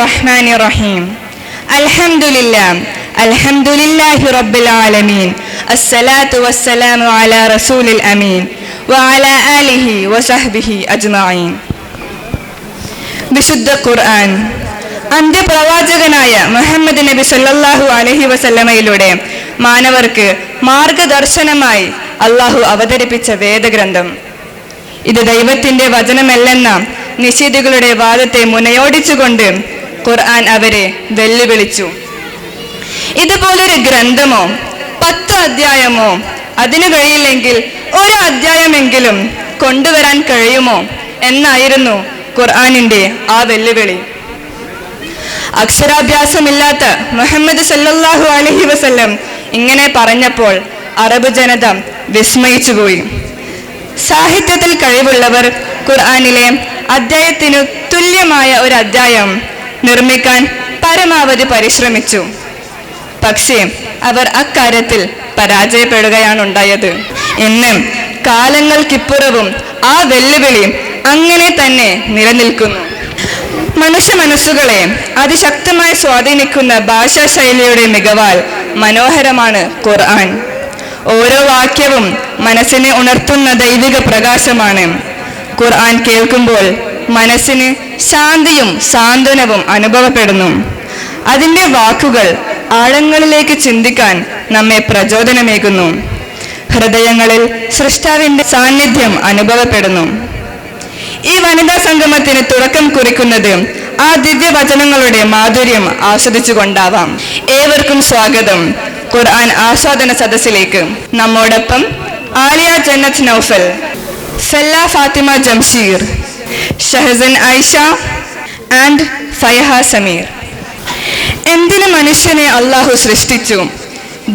റഹ്മാനിർ റഹീം. അൽഹംദുലില്ലാഹി റബ്ബിൽ ആലമീൻ. അസ്സലാത്തു വസ്സലാമു അലാ റസൂലിൽ അമീൻ വഅലാ ആലിഹി വസഹ്ബിഹി അജ്മഈൻ. വിശുദ്ധ ഖുർആൻ അന്ത്യപ്രവാചകനായ മുഹമ്മദ് നബി സല്ലല്ലാഹു അലൈഹി വസല്ലമയിലൂടെ മാനവർക്ക് മാർഗദർശനമായി അള്ളാഹു അവതരിപ്പിച്ച വേദഗ്രന്ഥം. ഇത് ദൈവത്തിന്റെ വചനമല്ലെന്ന നിഷേധികളുടെ വാദത്തെ മുനയോടിച്ചുകൊണ്ട് ഖുർആൻ അവരെ വെല്ലുവിളിച്ചു. ഇതുപോലൊരു ഗ്രന്ഥമോ 10 അധ്യായമോ, അതിനു കഴിയില്ലെങ്കിൽ 1 അധ്യായമെങ്കിലും കൊണ്ടുവരാൻ കഴിയുമോ എന്നായിരുന്നു ഖുർആനിന്റെ ആ വെല്ലുവിളി. അക്ഷരാഭ്യാസമില്ലാത്ത മുഹമ്മദ് സല്ലല്ലാഹു അലൈഹി വസല്ലം ഇങ്ങനെ പറഞ്ഞപ്പോൾ അറബ് ജനത വിസ്മയിച്ചുപോയി. സാഹിത്യത്തിൽ കഴിവുള്ളവർ ഖുർആനിലെ അധ്യായത്തിനു തുല്യമായ ഒരു അധ്യായം നിർമ്മിക്കാൻ പരമാവധി പരിശ്രമിച്ചു. പക്ഷേ അവർ അക്കാര്യത്തിൽ പരാജയപ്പെടുകയാണുണ്ടായത്. ഇന്ന് കാലങ്ങൾക്കിപ്പുറവും ആ വെല്ലുവിളി അങ്ങനെ തന്നെ നിലനിൽക്കുന്നു. മനുഷ്യ മനസ്സുകളെ അതിശക്തമായി സ്വാധീനിക്കുന്ന ഭാഷാ ശൈലിയുടെ മികവാൽ മനോഹരമാണ് ഖുർആൻ. ഓരോ വാക്യവും മനസ്സിനെ ഉണർത്തുന്ന ദൈവിക പ്രകാശമാണ്. ഖുർആൻ കേൾക്കുമ്പോൾ മനസ്സിന് ശാന്തിയും സാന്ത്വനവും അനുഭവപ്പെടുന്നു. അതിൻ്റെ വാക്കുകൾ ആഴങ്ങളിലേക്ക് ചിന്തിക്കാൻ നമ്മെ പ്രചോദനമേകുന്നു. ഹൃദയങ്ങളിൽ സൃഷ്ടാവിൻ്റെ സാന്നിധ്യം അനുഭവപ്പെടുന്നു. ഈ വനിതാ സംഗമത്തിന് തുടക്കം കുറിക്കുന്നത് ആ ദിവ്യവചനങ്ങളുടെ മാധുര്യം ആസ്വദിച്ചുകൊണ്ടാവാം. ഏവർക്കും സ്വാഗതം ഖുർആൻ ആസ്വാദന സദസ്സിലേക്ക്. നമ്മോടൊപ്പം ആലിയ ജന്നത്ത് നൗഫൽ, ഫെല്ല ഫാത്തിമ ജംഷീർ, ഷഹസൻ ആയിഷ ആൻഡ് ഫയഹ സമീർ. എന്തിന് മനുഷ്യനെ അള്ളാഹു സൃഷ്ടിച്ചു?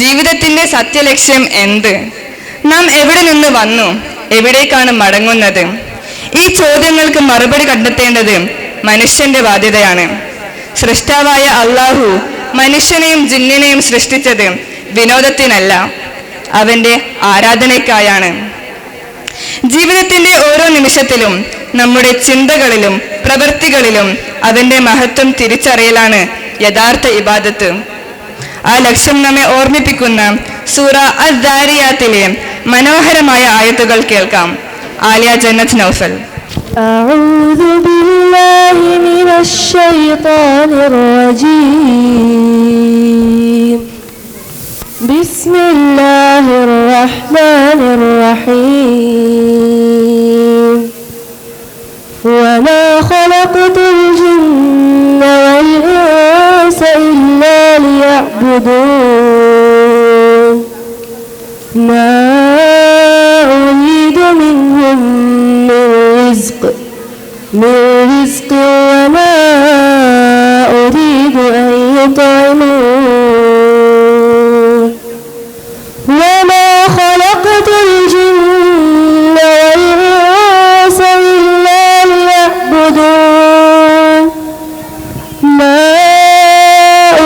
ജീവിതത്തിന്റെ സത്യലക്ഷ്യം എന്ത്? നാം എവിടെ നിന്ന് വന്നു? എവിടേക്കാണ് മടങ്ങുന്നത്? ഈ ചോദ്യങ്ങൾക്ക് മറുപടി കണ്ടെത്തേണ്ടത് മനുഷ്യന്റെ ബാധ്യതയാണ്. സൃഷ്ടാവായ അള്ളാഹു മനുഷ്യനെയും ജിന്നിനെയും സൃഷ്ടിച്ചത് വിനോദത്തിനല്ല, അവന്റെ ആരാധനയ്ക്കായാണ്. ജീവിതത്തിന്റെ ഓരോ നിമിഷത്തിലും നമ്മുടെ ചിന്തകളിലും പ്രവൃത്തികളിലും അവന്റെ മഹത്വം തിരിച്ചറിയലാണ് യഥാർത്ഥ ഇബാദത്ത്. ആ ലക്ഷ്യം നമ്മെ ഓർമ്മിപ്പിക്കുന്ന സൂറ അദ്-ദാരിയാത്തിലെ മനോഹരമായ ആയത്തുകൾ കേൾക്കാം. ആലിയ ജന്നത്ത് നൗഫൽ. أعوذ بالله من الشيطان الرجيم. بسم الله الرحمن الرحيم. وما خلقت الجن والإنس إلا ليعبدون ما أريد منهم من رزق وما أريد أن يطعمون وما خلقت الجن والإنس إلا ليعبدون ما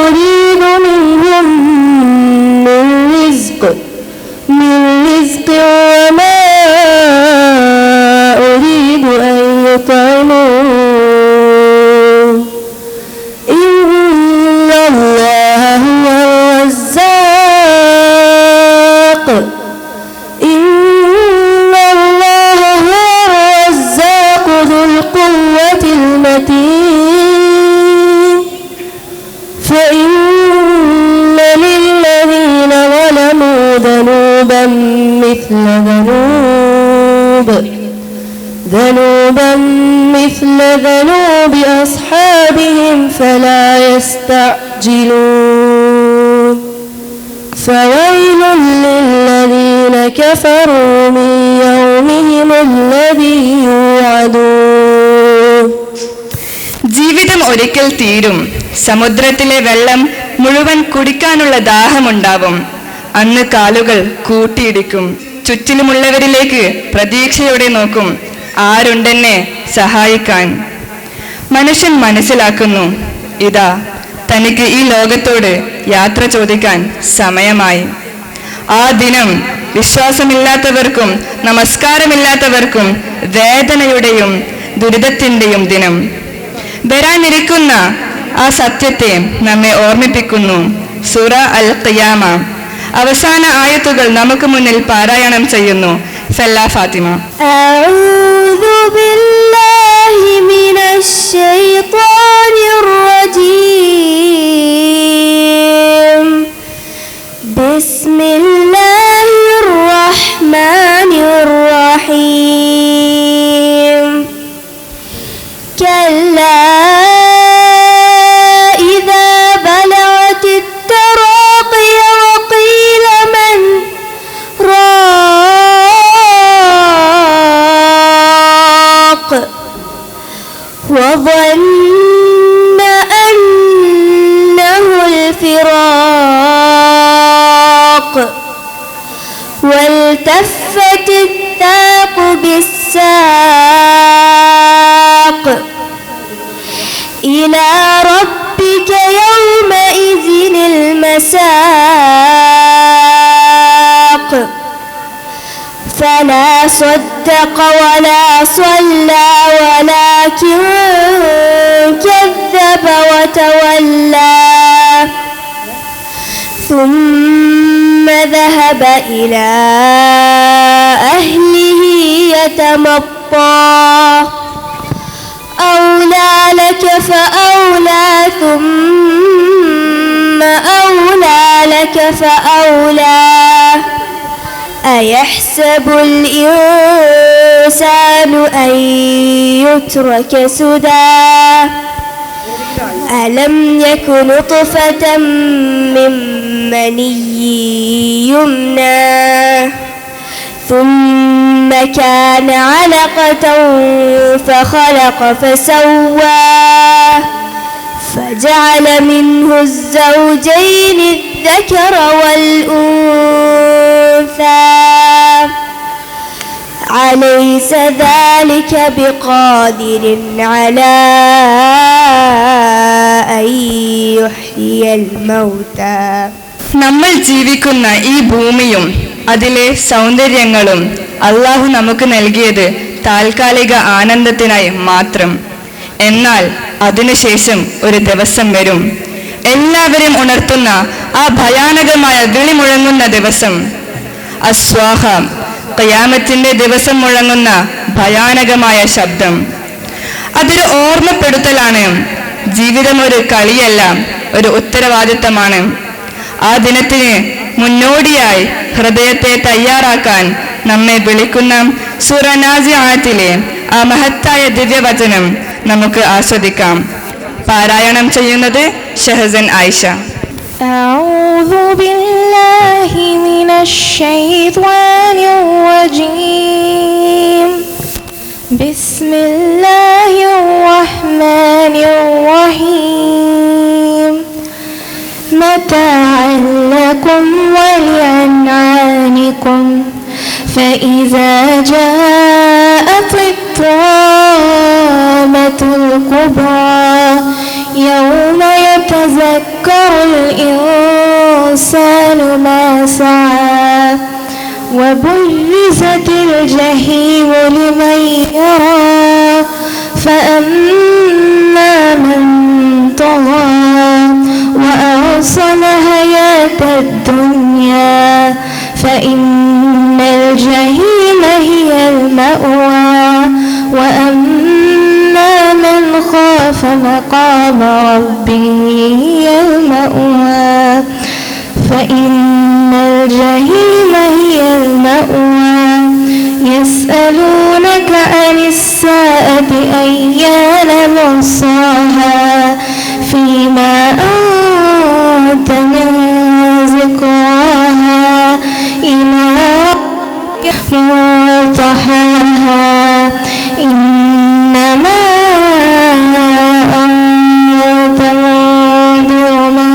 أريد منهم من رزق وما أريد أن يطعمون إن الله هو الرزاق ذو القوة المتين. فإن للذين ظلموا ذنوبا مثل ذنوب أصحابهم فلا يستعجلون. فويل للذين كفروا من يومهم الذي يوعدون. ജീവിതം ഒരിക്കൽ തീരും. സമുദ്രത്തിലെ വെള്ളം മുഴുവൻ കുടിക്കാനുള്ള ദാഹമുണ്ടാവും. അന്ന് കാലുകൾ കൂട്ടിയിടിക്കും. ചുറ്റിലുമുള്ളവരിലേക്ക് പ്രതീക്ഷയോടെ നോക്കും, ആരുണ്ടെന്നെ സഹായിക്കാൻ. മനുഷ്യൻ മനസ്സിലാക്കുന്നു, ഇതാ തനിക്ക് ഈ ലോകത്തോട് യാത്ര ചോദിക്കാൻ സമയമായി. ആ ദിനം വിശ്വാസമില്ലാത്തവർക്കും നമസ്കാരമില്ലാത്തവർക്കും വേദനയുടെയും ദുരിതത്തിൻ്റെയും ദിനം. വരാനിരിക്കുന്ന ആ സത്യത്തെ നമ്മെ ഓർമ്മിപ്പിക്കുന്നു. സൂറ അൽ ഖിയാമ അവസാന ആയത്തുകൾ നമുക്ക് മുന്നിൽ പാരായണം ചെയ്യുന്നു സല്ല ഫാത്തിമ. അഊദു ബില്ലാഹി മിനശ് ശൈത്വാനിർ റജീം. ബിസ്മില്ലാഹിർ റഹ്മാനിർ റഹീം. കല്ലാ وظن أنه الفراق والتفت الساق بالساق إلى ربك يومئذ المساق فلا صدق ولا صلى ولكن كذب وتولى ثم ذهب إلى أهله يتمطى أولى لك فأولى ثم أولى لك فأولى أيحسب الإنسان أن يترك سدى ألم يك نطفة من مني يمنى ثم كان علقة فخلق فسوى فجعل منه الزوجين الذكر والأنثى أليس ذلك بقادر على أن يحيي الموتى. നമ്മൾ ജീവിക്കുന്ന ഈ ഭൂമിയും അതിലെ സൗന്ദര്യങ്ങളും അള്ളാഹു നമുക്ക് നൽകിയത് താൽക്കാലിക ആനന്ദത്തിനായി മാത്രം. എന്നാൽ അതിനുശേഷം ഒരു ദിവസം വരും, എല്ലാവരും ഉണർത്തുന്ന ആ ഭയാനകമായ വിളി മുഴങ്ങുന്ന ദിവസം. അസ്വാഹ, ഖിയാമത്തിന്റെ ദിവസം മുഴങ്ങുന്ന ഭയാനകമായ ശബ്ദം. അതൊരു ഓർമ്മപ്പെടുത്തലാണ്. ജീവിതം ഒരു കളിയല്ല, ഒരു ഉത്തരവാദിത്തമാണ്. ആ ദിനത്തിന് മുന്നോടിയായി ഹൃദയത്തെ തയ്യാറാക്കാൻ നമ്മെ വിളിക്കുന്ന സൂറ നാസിആത്തിലെ ആ മഹത്തായ ദിവ്യവചനം നമുക്ക് ആസ്വദിക്കാം. പാരായണം ചെയ്യുന്നത് ഷഹസൻ ആയിഷ. أعوذ بالله من الشيطان الرجيم. بسم الله الرحمن الرحيم. متاعا لكم ولأنعامكم فإذا جاءت الطامة الكبرى يوم يتذكر الإنسان ما سعى وبرزت الجحيم لمن يرى فأما من طغى وأحسن حياة الدنيا فإن الجحيم هي المأوى وأما من خاف مقام ربه هي المأوى فإن الجحيم هي المأوى. يسألونك عن الساعة أيان مرساها فيما أنت من ذكراها إلى منتهاها إنما أنت منذر من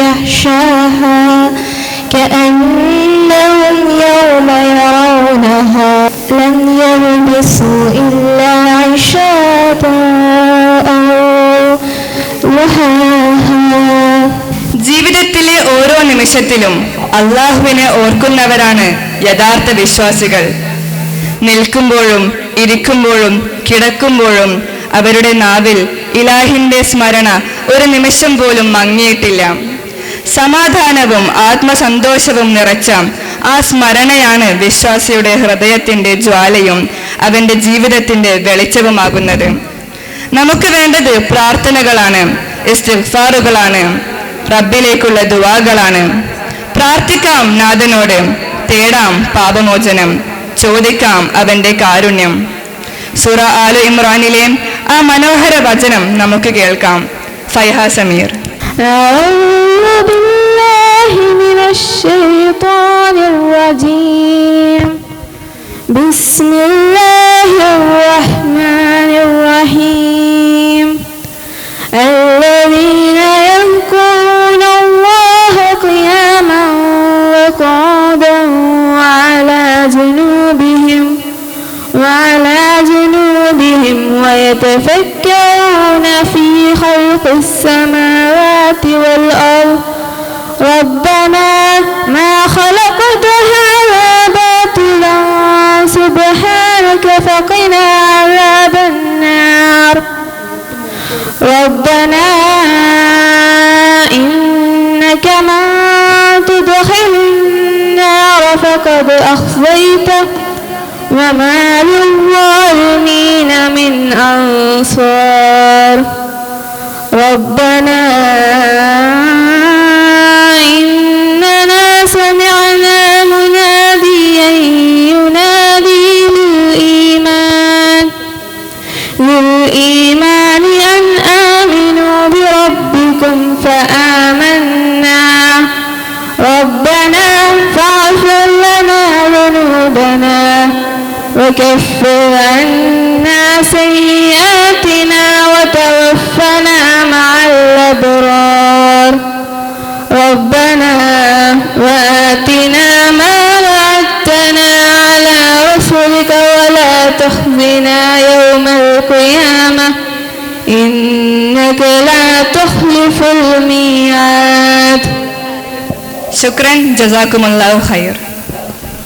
يخشاها كأنهم يوم يرونها لم يلبسوا إلا عشاء أو ضحاها. ജീവിതത്തിലെ ഓരോ നിമിഷത്തിലും അള്ളാഹുവിനെ ഓർക്കുന്നവരാണ് യഥാർത്ഥ വിശ്വാസികൾ. നിൽക്കുമ്പോഴും ഇരിക്കുമ്പോഴും കിടക്കുമ്പോഴും അവരുടെ നാവിൽ ഇലാഹിന്റെ സ്മരണ ഒരു നിമിഷം പോലും മങ്ങിയിട്ടില്ല. സമാധാനവും ആത്മസന്തോഷവും നിറച്ച ആ സ്മരണയാണ് വിശ്വാസിയുടെ ഹൃദയത്തിന്റെ ജ്വാലയും അവന്റെ ജീവിതത്തിന്റെ വെളിച്ചവുമാകുന്നത്. നമുക്ക് വേണ്ടത് പ്രാർത്ഥനകളാണ്, ഇസ്തിഗ്ഫാറുകളാണ്, റബ്ബിലേക്കുള്ള ദുആകളാണ്. പ്രാർത്ഥിക്കാം നാഥനോട്, തേടാം പാപമോചനം, ചോദിക്കാം അവന്റെ കാരുണ്യം. സൂറ ആലു ഇമ്രാനിലെ ആ മനോഹര വചനം നമുക്ക് കേൾക്കാം. ഫൈഹ സമീർ. أعوذ بالله من الشيطان الرجيم. بسم الله الرحمن الرحيم. الذين يذكرون الله قياما وقعودا وعلى جنوبهم ويتفكرون في خلق السماوات والأرض ربنا ما خلقت هذا باطلا سبحانك فقنا عذاب النار ربنا إنك من تدخل النار فقد أخزيته وما للظالمين من أنصار ربنا إننا سمعنا مناديا ينادي للإيمان أن آمنوا بربكم فآمنا ربنا فاغفر لنا ذنوبنا وكفر عنا سيئاتنا وتوفنا مع الأبرار ربنا وآتنا ما وعدتنا على رسلك ولا تخزنا يوم القيامة إنك لا تخلف الميعاد. ശുക്രൻ, ജസാക്കുമുല്ലാഹു ഖൈർ.